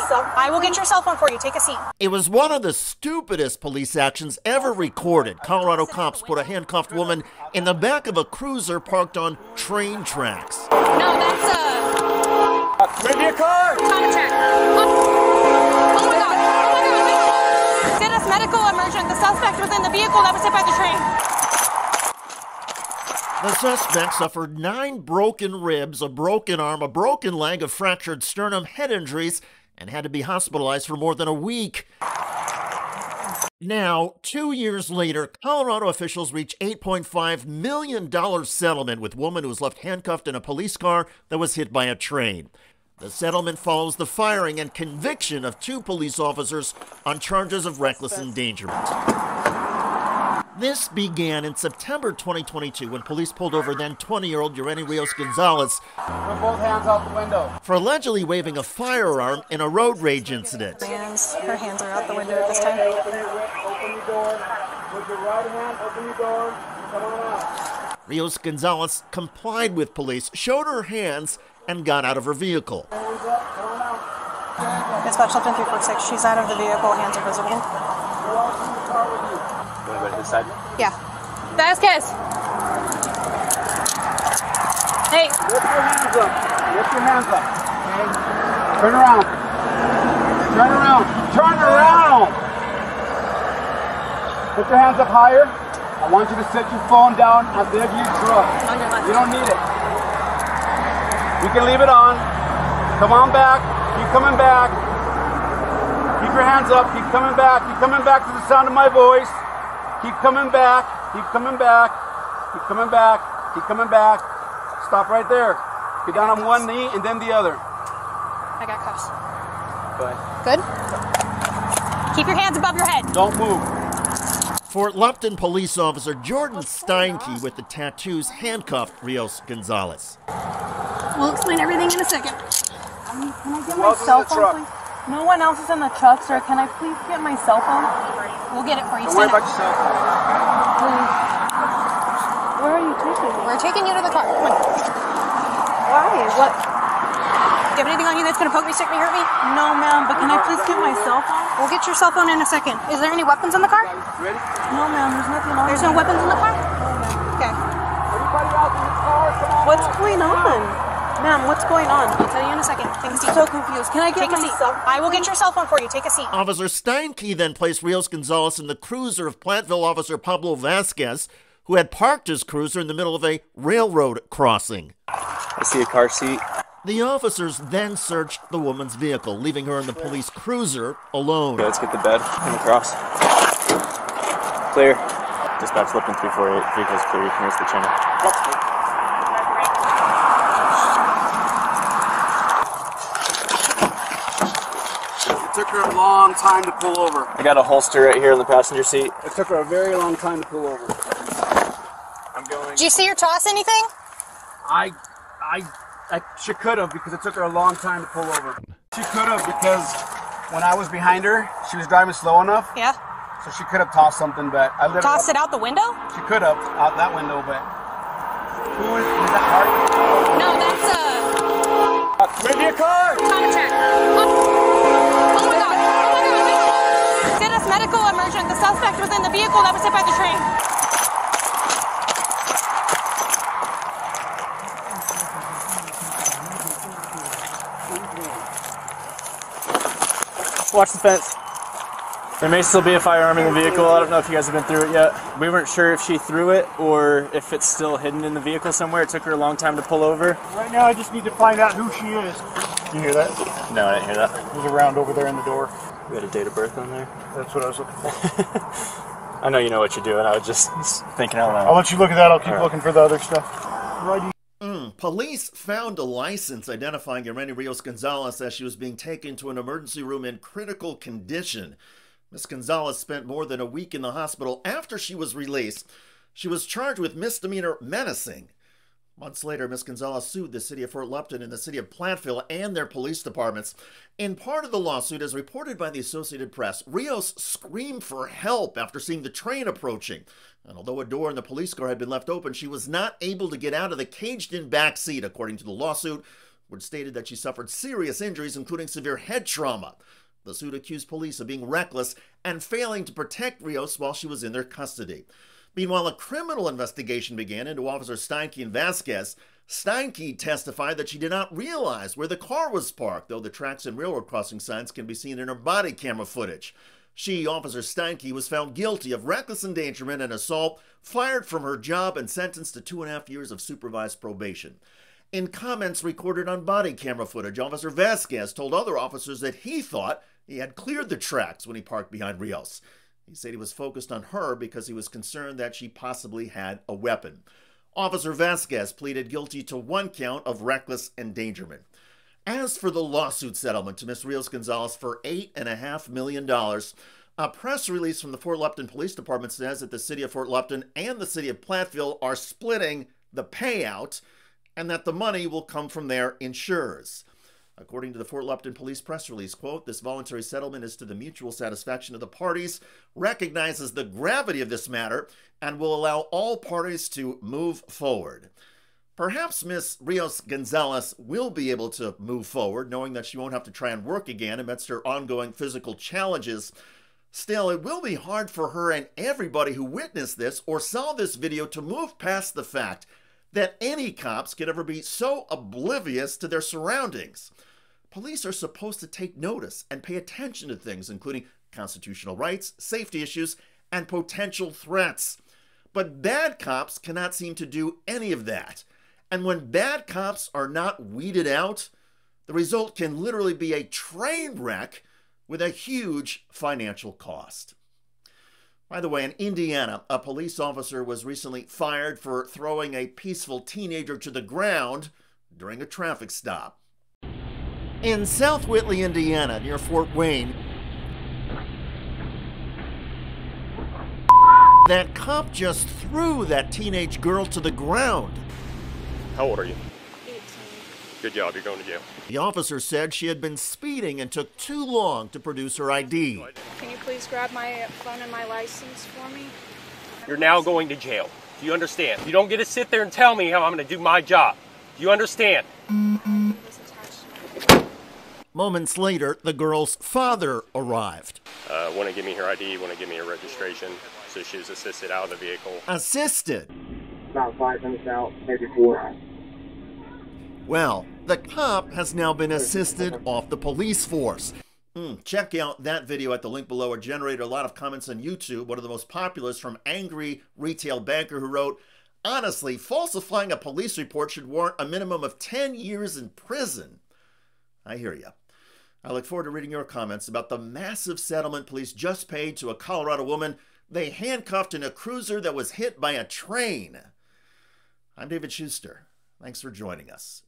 cell phone? I will get your cell phone for you. Take a seat. It was one of the stupidest police actions ever recorded. Colorado cops put a handcuffed woman in the back of a cruiser parked on train tracks. No, that's maybe a car. Time check. Oh my God. Oh my God. Status medical emergent. The suspect was in the vehicle that was hit by the train. The suspect suffered 9 broken ribs, a broken arm, a broken leg, a fractured sternum, head injuries, and had to be hospitalized for more than a week. Now, 2 years later, Colorado officials reach $8.5 million settlement with woman who was left handcuffed in a police car that was hit by a train. The settlement follows the firing and conviction of 2 police officers on charges of reckless endangerment. This began in September 2022 when police pulled over then 20-year-old Ureni Rios Gonzalez Put both hands out the window. for allegedly waving a firearm in a road rage incident. Her hands are out the window at this time. Open your door. With your right hand, open your door. Come on out. Rios Gonzalez complied with police, showed her hands, and got out of her vehicle. Hands up. Come on out. Dispatch Lipton 346. She's out of the vehicle. Hands are visible. Who else in the car with you? This side? Yeah. Vasquez. Hey. Lift your hands up. Lift your hands up. Okay? Turn around. Turn around. Turn around. Put your hands up higher. I want you to set your phone down at the edge of your truck. On your left. You don't need it. You can leave it on. Come on back. Keep coming back. Keep your hands up. Keep coming back. Keep coming back to the sound of my voice. Keep coming back. Keep coming back. Keep coming back. Keep coming back. Stop right there. Get down on one knee and then the other. I got cuffs. Go ahead. Good? Keep your hands above your head. Don't move. Fort Lupton police officer Jordan Steinke with the tattoos handcuffed Rios Gonzalez. We'll explain everything in a second. Can I get Who my else is in cell the phone, truck? please? No one else is in the truck, sir. Can I please get my cell phone? We'll get it for you. Don't worry Stand about up. yourself. Please. Where are you taking me? We're taking you to the car. Come on. Why? What? Do you have anything on you that's going to poke me, stick me, hurt me? No, ma'am, but can I please get my cell phone? We'll get your cell phone in a second. Is there any weapons in the car? Ready? No, ma'am, there's nothing on There's no weapons in the car? Okay. Everybody out in the car, come on. What's going on? Ma'am, what's going on? I'll tell you in a second. Take a I'm seat. so confused. Can I get Take a my seat. cell phone? I will get your cell phone for you. Take a seat. Officer Steinke then placed Rios Gonzalez in the cruiser of Platteville officer Pablo Vasquez, who had parked his cruiser in the middle of a railroad crossing. I see a car seat. The officers then searched the woman's vehicle, leaving her in the police cruiser alone. Okay, let's get the bed. Come across. Clear. Dispatch Lipton 348. Vehicle's clear. You can raise the channel. It took her a long time to pull over. I got a holster right here in the passenger seat. It took her a very long time to pull over. I'm going. Did you see her toss anything? She could have because it took her a long time to pull over. She could have because when I was behind her, she was driving slow enough, Yeah. so she could have tossed something, but I let Tossed her. it out the window? She could have out that window, but who is that Hardy? No, that's Maybe a car. Time check. Oh my God. Oh my God. Status medical emergent. The suspect was in the vehicle that was hit by the train. Watch the fence. There may still be a firearm in the vehicle. I don't know if you guys have been through it yet. We weren't sure if she threw it or if it's still hidden in the vehicle somewhere. It took her a long time to pull over. Right now, I just need to find out who she is. You hear that? No, I didn't hear that. There's a round over there in the door. We had a date of birth on there. That's what I was looking for. I know you know what you're doing. I was just thinking out I'll loud. let you look at that. I'll keep looking for the other stuff. Righty. Police found a license identifying Ureni Rios Gonzalez as she was being taken to an emergency room in critical condition. Ms. Gonzalez spent more than a week in the hospital after she was released. She was charged with misdemeanor menacing. Months later, Ms. Gonzalez sued the city of Fort Lupton and the city of Platteville and their police departments. In part of the lawsuit, as reported by the Associated Press, Rios screamed for help after seeing the train approaching. And although a door in the police car had been left open, she was not able to get out of the caged-in back seat, according to the lawsuit. which stated that she suffered serious injuries, including severe head trauma. The suit accused police of being reckless and failing to protect Rios while she was in their custody. Meanwhile, a criminal investigation began into Officer Steinke and Vasquez. Steinke testified that she did not realize where the car was parked, though the tracks and railroad crossing signs can be seen in her body camera footage. She, Officer Steinke, was found guilty of reckless endangerment and assault, fired from her job, and sentenced to 2.5 years of supervised probation. In comments recorded on body camera footage, Officer Vasquez told other officers that he thought he had cleared the tracks when he parked behind Rios. He said he was focused on her because he was concerned that she possibly had a weapon. Officer Vasquez pleaded guilty to 1 count of reckless endangerment. As for the lawsuit settlement to Ms. Rios Gonzalez for $8.5 million, a press release from the Fort Lupton Police Department says that the city of Fort Lupton and the city of Platteville are splitting the payout and that the money will come from their insurers. According to the Fort Lupton Police press release, quote, "This voluntary settlement is to the mutual satisfaction of the parties, recognizes the gravity of this matter, and will allow all parties to move forward." Perhaps Ms. Rios Gonzalez will be able to move forward, knowing that she won't have to try and work again amidst her ongoing physical challenges. Still, it will be hard for her and everybody who witnessed this or saw this video to move past the fact that any cops could ever be so oblivious to their surroundings. Police are supposed to take notice and pay attention to things, including constitutional rights, safety issues, and potential threats. But bad cops cannot seem to do any of that. And when bad cops are not weeded out, the result can literally be a train wreck with a huge financial cost. By the way, in Indiana, a police officer was recently fired for throwing a peaceful teenager to the ground during a traffic stop. In South Whitley, Indiana, near Fort Wayne, that cop just threw that teenage girl to the ground. How old are you? 18. Good job, you're going to jail. The officer said she had been speeding and took too long to produce her ID. Can you please grab my phone and my license for me? You're now going to jail. Do you understand? You don't get to sit there and tell me how I'm going to do my job. Do you understand? This attached. Moments later, the girl's father arrived. Want to give me her ID, want to give me her registration. So she was assisted out of the vehicle. Assisted? About 5 minutes out, maybe 4. Well, the cop has now been assisted off the police force. Check out that video at the link below. It generated a lot of comments on YouTube. One of the most popular is from Angry Retail Banker, who wrote, "Honestly, falsifying a police report should warrant a minimum of 10 years in prison." I hear you. I look forward to reading your comments about the massive settlement police just paid to a Colorado woman they handcuffed in a cruiser that was hit by a train. I'm David Shuster. Thanks for joining us.